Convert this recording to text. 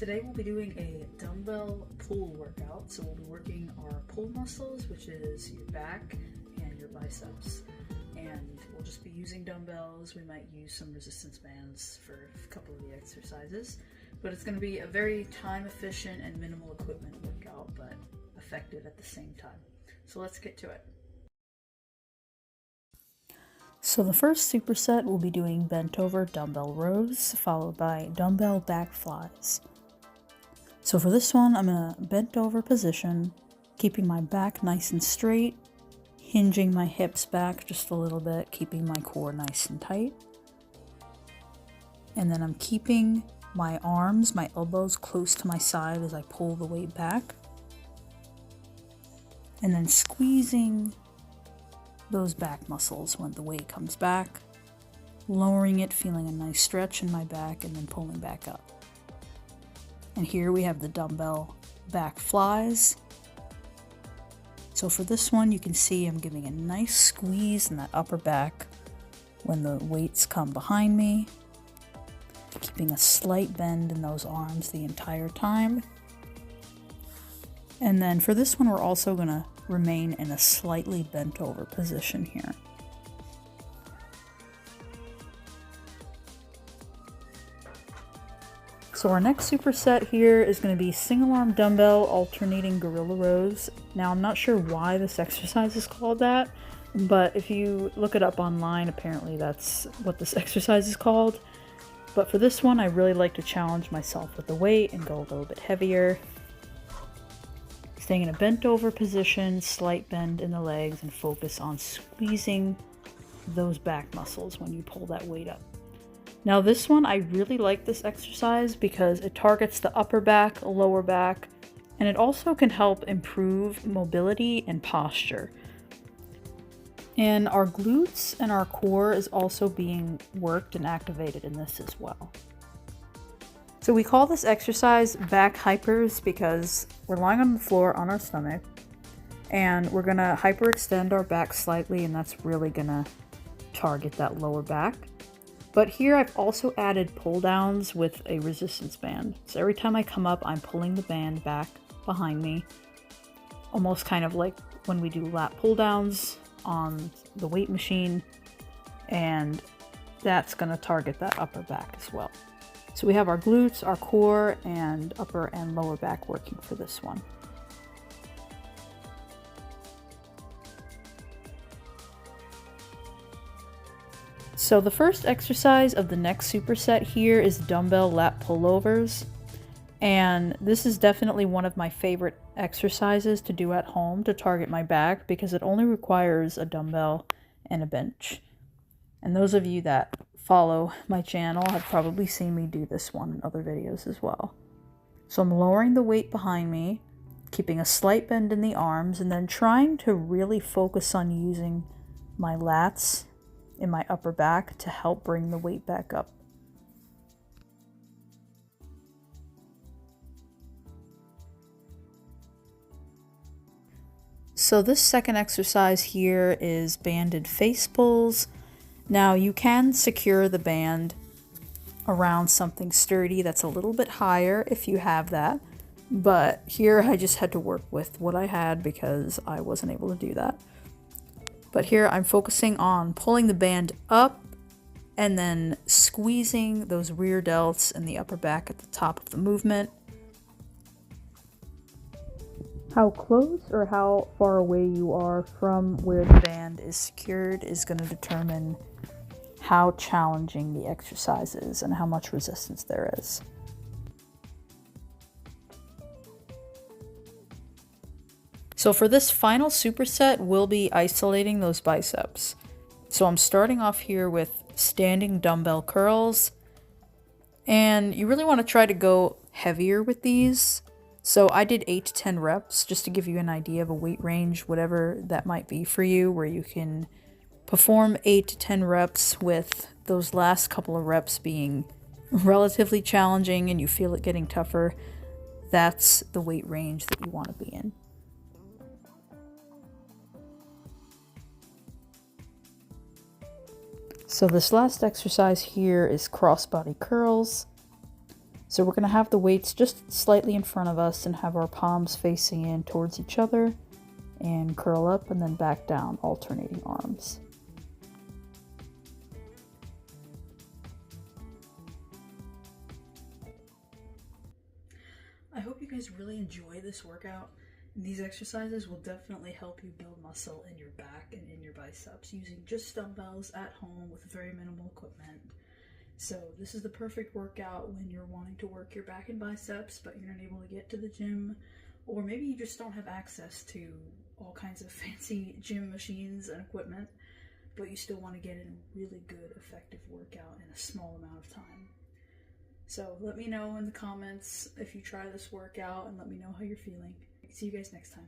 Today we'll be doing a dumbbell pull workout. So we'll be working our pull muscles, which is your back and your biceps. And we'll just be using dumbbells. We might use some resistance bands for a couple of the exercises. But it's going to be a very time efficient and minimal equipment workout, but effective at the same time. So let's get to it. So the first superset we'll be doing Bentover Dumbbell Rows, followed by Dumbbell Back Flyes. So for this one, I'm in a bent over position, keeping my back nice and straight, hinging my hips back just a little bit, keeping my core nice and tight. And then I'm keeping my arms, my elbows close to my side as I pull the weight back. And then squeezing those back muscles when the weight comes back, lowering it, feeling a nice stretch in my back, and then pulling back up. And here we have the dumbbell back flies. So for this one, you can see I'm giving a nice squeeze in that upper back when the weights come behind me, keeping a slight bend in those arms the entire time. And then for this one, we're also going to remain in a slightly bent over position here. So our next superset here is going to be single arm dumbbell alternating gorilla rows. Now I'm not sure why this exercise is called that, but if you look it up online, apparently that's what this exercise is called. But for this one, I really like to challenge myself with the weight and go a little bit heavier. Staying in a bent over position, slight bend in the legs, and focus on squeezing those back muscles when you pull that weight up. Now this one, I really like this exercise because it targets the upper back, lower back, and it also can help improve mobility and posture. And our glutes and our core is also being worked and activated in this as well. So we call this exercise back hypers because we're lying on the floor on our stomach and we're gonna hyperextend our back slightly, and that's really gonna target that lower back. But here I've also added pull downs with a resistance band. So every time I come up, I'm pulling the band back behind me, almost kind of like when we do lat pull downs on the weight machine, and that's gonna target that upper back as well. So we have our glutes, our core, and upper and lower back working for this one. So the first exercise of the next superset here is Dumbbell Lat Pullovers. And this is definitely one of my favorite exercises to do at home to target my back because it only requires a dumbbell and a bench. And those of you that follow my channel have probably seen me do this one in other videos as well. So I'm lowering the weight behind me, keeping a slight bend in the arms, and then trying to really focus on using my lats in my upper back to help bring the weight back up. So this second exercise here is banded Facepulls. Now you can secure the band around something sturdy that's a little bit higher if you have that, but here I just had to work with what I had because I wasn't able to do that. But here I'm focusing on pulling the band up and then squeezing those rear delts and the upper back at the top of the movement. How close or how far away you are from where the band is secured is going to determine how challenging the exercise is and how much resistance there is. So for this final superset, we'll be isolating those biceps. So I'm starting off here with standing dumbbell curls, and you really want to try to go heavier with these. So I did 8 to 10 reps just to give you an idea of a weight range, whatever that might be for you, where you can perform 8 to 10 reps with those last couple of reps being relatively challenging and you feel it getting tougher. That's the weight range that you want to be in. So this last exercise here is crossbody curls. So we're going to have the weights just slightly in front of us and have our palms facing in towards each other and curl up and then back down, alternating arms. I hope you guys really enjoy this workout. These exercises will definitely help you build muscle in your back and in your biceps using just dumbbells at home with very minimal equipment. So this is the perfect workout when you're wanting to work your back and biceps, but you're not able to get to the gym, or maybe you just don't have access to all kinds of fancy gym machines and equipment, but you still want to get in a really good, effective workout in a small amount of time. So let me know in the comments if you try this workout and let me know how you're feeling. See you guys next time.